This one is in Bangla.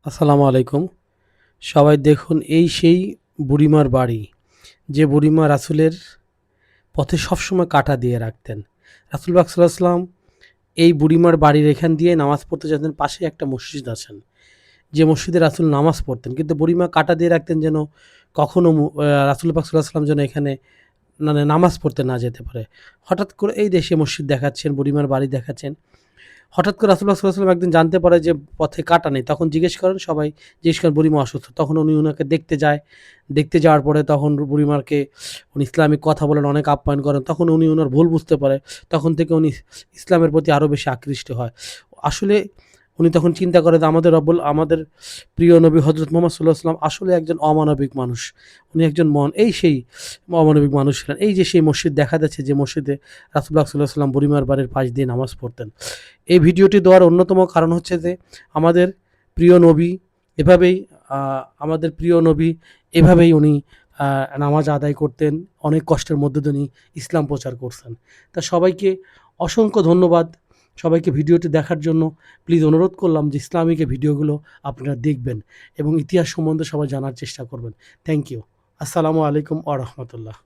আসসালামু আলাইকুম। সবাই দেখুন এই সেই বুড়িমার বাড়ি। যে বুড়িমা রাসূলের পথে সবসময় কাঁটা দিয়ে রাখতেন। রাসূল পাক সাল্লাল্লাহু আলাইহি ওয়াসাল্লাম এই বুড়িমার বাড়ির এখান দিয়ে নামাজ পড়তে যেতেন। পাশেই একটা মসজিদ আছেন। যে মসজিদে রাসূল নামাজ পড়তেন। কিন্তু বুড়িমা কাঁটা দিয়ে রাখতেন যেন কখনো রাসূল পাক সাল্লাল্লাহু আলাইহি ওয়াসাল্লাম যেন এখানে মানে নামাজ পড়তে না যেতে পারে। হঠাৎ করে এই দেশে মসজিদ দেখাচ্ছেন, বুড়িমার বাড়ি দেখাচ্ছেন। হঠাৎ করে রাসূলুল্লাহ সাল্লাল্লাহু আলাইহি ওয়াসাল্লাম একদিন জানতে পারে যে পথে কাঁটা নেই। তখন জিজ্ঞেস করেন সবাই, জিজ্ঞেস করেন বুড়িমা অসুস্থ। তখন উনি উনাকে দেখতে যায়। দেখতে যাওয়ার পরে তখন বুড়িমাকে উনি ইসলামিক কথা বলেন, অনেক আপ্যায়ন করেন। তখন উনি উনার ভুল বুঝতে পারে। তখন থেকে উনি ইসলামের প্রতি আরো বেশি আকৃষ্ট হয়। আসলে উনি তখন চিন্তা করে যে আমাদের প্রিয় নবী হযরত মুহাম্মদ সাল্লাল্লাহু আলাইহি ওয়াসাল্লাম আসলে একজন অমানবিক মানুষ। উনি একজন এই সেই অমানবিক মানুষ ছিলেন। এই যে সেই মসজিদ দেখা যাচ্ছে যে মসজিদে রাসূলুল্লাহ সাল্লাল্লাহু আলাইহি ওয়াসাল্লাম বুড়িমার বাড়ির পাশ দিয়ে নামাজ পড়তেন। এই ভিডিওটি দেওয়ার অন্যতম কারণ হচ্ছে যে আমাদের প্রিয় নবী এভাবেই আমাদের প্রিয় নবী এভাবেই উনি নামাজ আদায় করতেন। অনেক কষ্টের মধ্য দিয়ে উনি ইসলাম প্রচার করছেন। তা সবাইকে অসংখ্য ধন্যবাদ। সবাইকে ভিডিওটি দেখার জন্য প্লিজ অনুরোধ করলাম যে ইসলামিক এই ভিডিওগুলো আপনারা দেখবেন এবং ইতিহাস সম্বন্ধে সবাই জানার চেষ্টা করবেন। Thank you. আসসালামু আলাইকুম ওয়া রাহমাতুল্লাহ।